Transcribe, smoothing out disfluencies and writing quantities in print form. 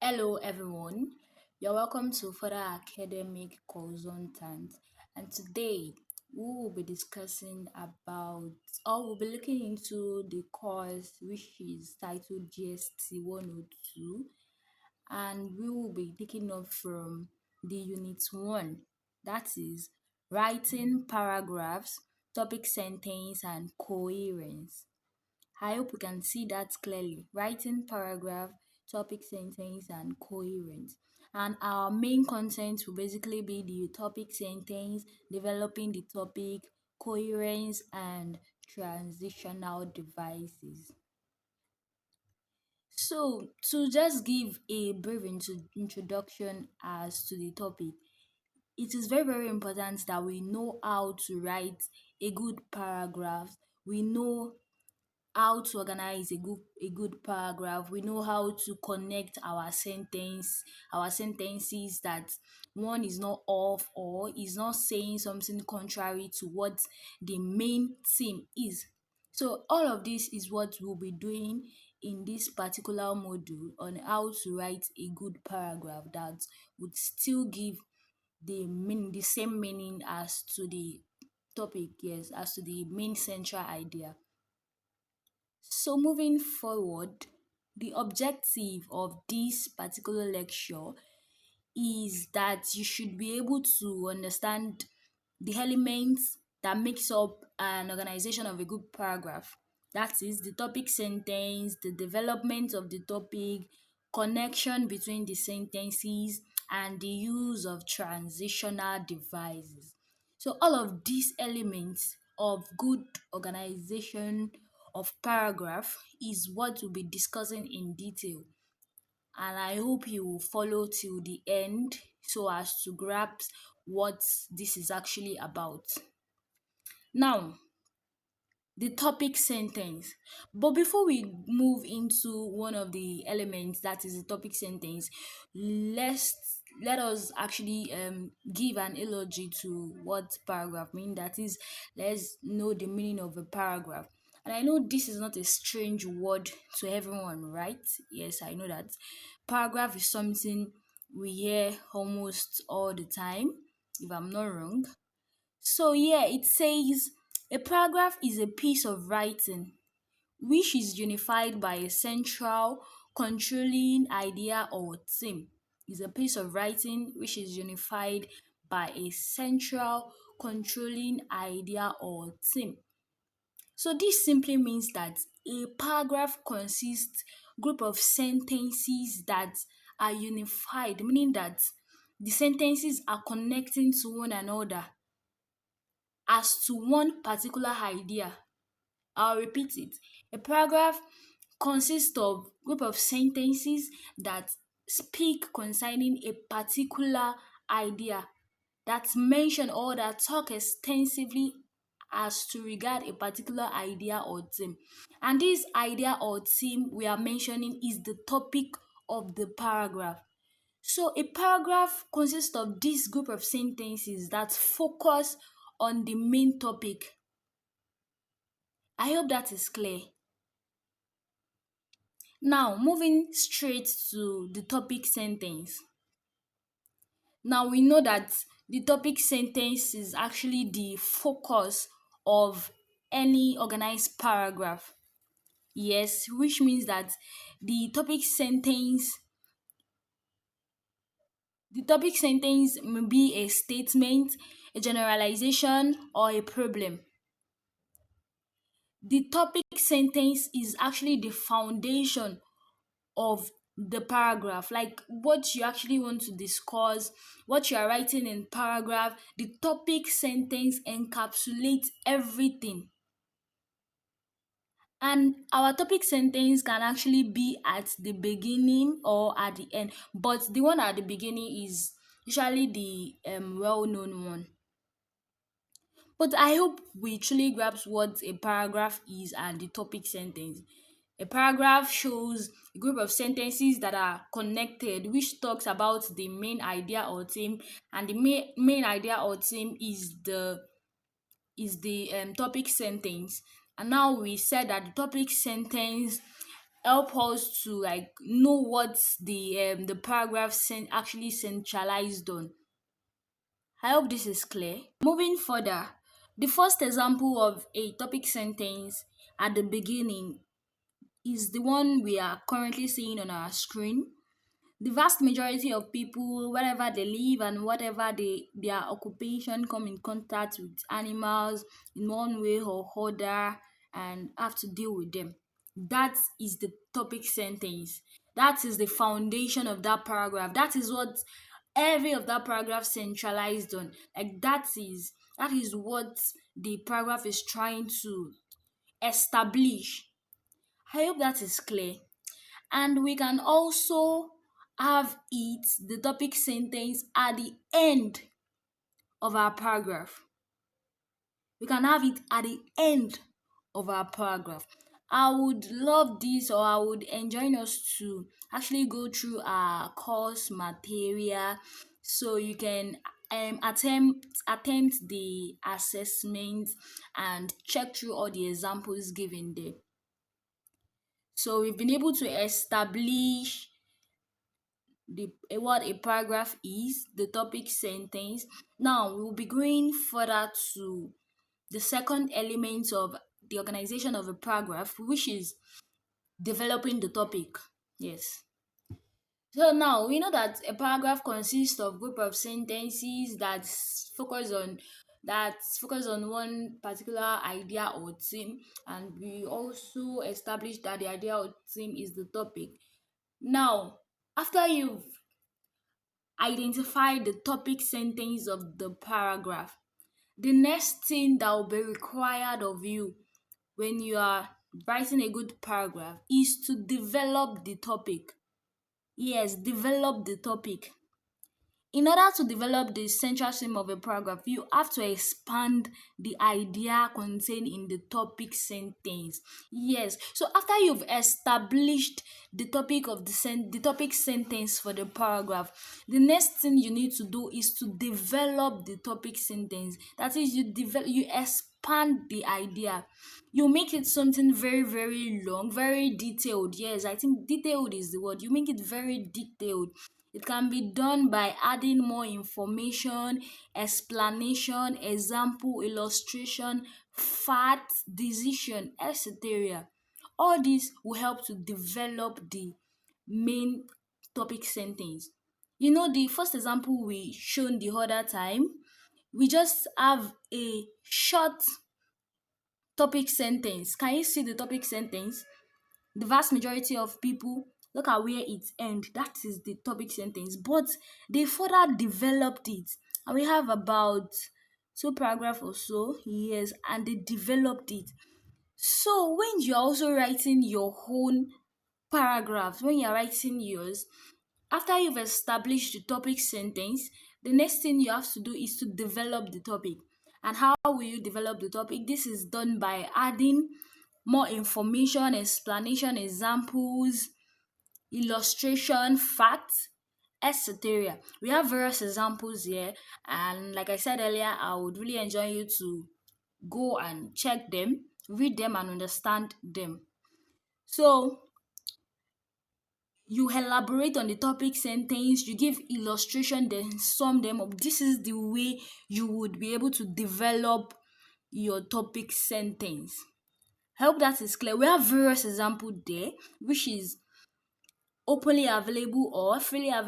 Hello everyone, you're welcome to further academic consultant, and today we will be discussing about or we'll be looking into the course which is titled Gst102, and we will be taking up from the unit 1, that is writing paragraphs, topic sentence and coherence. I hope we can see that clearly. Writing paragraph, topic sentence, and coherence. And our main content will basically be the topic sentence, developing the topic, coherence, and transitional devices. So, to just give a brief introduction as to the topic, it is very, very important that we know how to write a good paragraph. We know how to organize a good paragraph. We know how to connect our sentences, that one is not off or is not saying something contrary to what the main theme is. So all of this is what we'll be doing in this particular module on how to write a good paragraph that would still give the same meaning as to the topic, yes, as to the main central idea. So, moving forward, the objective of this particular lecture is that you should be able to understand the elements that makes up an organization of a good paragraph. That is the topic sentence, the development of the topic, connection between the sentences, and the use of transitional devices. So all of these elements of good organization of paragraph is what we'll be discussing in detail, and I hope you will follow till the end so as to grasp what this is actually about. Now, the topic sentence. But before we move into one of the elements, that is the topic sentence, let us actually give an eulogy to what paragraph mean. That is, let's know the meaning of a paragraph. And I know this is not a strange word to everyone, right? Yes, I know that. Paragraph is something we hear almost all the time, if I'm not wrong. So, yeah, it says a paragraph is a piece of writing which is unified by a central controlling idea or theme. Is a piece of writing which is unified by a central controlling idea or theme. So this simply means that a paragraph consists group of sentences that are unified, meaning that the sentences are connecting to one another as to one particular idea. I'll repeat it. A paragraph consists of group of sentences that speak concerning a particular idea, that mention or that talk extensively as to regard a particular idea or theme. And this idea or theme we are mentioning is the topic of the paragraph. So a paragraph consists of this group of sentences that focus on the main topic. I hope that is clear. Now, moving straight to the topic sentence. Now, we know that the topic sentence is actually the focus of any organized paragraph. Yes, which means that the topic sentence the topic sentence may be a statement, a generalization, or a problem. The topic sentence is actually the foundation of the paragraph, like what you actually want to discuss, what you are writing in paragraph. The topic sentence encapsulates everything, and our topic sentence can actually be at the beginning or at the end, but the one at the beginning is usually the well-known one. But I hope we truly grasp what a paragraph is and the topic sentence. A paragraph shows a group of sentences that are connected, which talks about the main idea or theme, and the main idea or theme is the topic sentence. And now we said that the topic sentence help us to like know what the paragraph actually centralized on. I hope this is clear. Moving further, the first example of a topic sentence at the beginning is the one we are currently seeing on our screen. The vast majority of people, wherever they live and whatever their occupation, come in contact with animals in one way or other and have to deal with them. That is the topic sentence. That is the foundation of that paragraph. That is what every of that paragraph centralized on. Like that is what the paragraph is trying to establish. I hope that is clear. And we can also have the topic sentence at the end of our paragraph. We can have it at the end of our paragraph. I would love this, or I would enjoy us to actually go through our course material so you can attempt the assessment and check through all the examples given there. So we've been able to establish what a paragraph is, the topic sentence. Now we'll be going further to the second element of the organization of a paragraph, which is developing the topic. Yes. So now we know that a paragraph consists of group of sentences that focus on one particular idea or theme, and we also established that the idea or theme is the topic. Now, after you've identified the topic sentence of the paragraph, the next thing that will be required of you when you are writing a good paragraph is to develop the topic. Yes, develop the topic. In order to develop the central theme of a paragraph, you have to expand the idea contained in the topic sentence. Yes. So after you've established the topic of the topic sentence for the paragraph, the next thing you need to do is to develop the topic sentence. That is, you expand the idea. You make it something very, very long, very detailed. Yes, I think detailed is the word. You make it very detailed. It can be done by adding more information, explanation, example, illustration, fact, decision, etc. All this will help to develop the main topic sentence. You know, the first example we shown the other time, we just have a short topic sentence. Can you see the topic sentence? The vast majority of people, look at where it ends. That is the topic sentence, but they further developed it, and we have about two paragraphs or so. Yes, and they developed it. So when you're also writing your own paragraphs, when you're writing yours, after you've established the topic sentence, the next thing you have to do is to develop the topic. And how will you develop the topic? This is done by adding more information, explanation, examples, illustration, facts, etc. We have various examples here, and like I said earlier, I would really enjoy you to go and check them, read them, and understand them. So you elaborate on the topic sentence, you give illustration, then sum them up. This is the way you would be able to develop your topic sentence. I hope that is clear. We have various examples there, which is openly available or freely available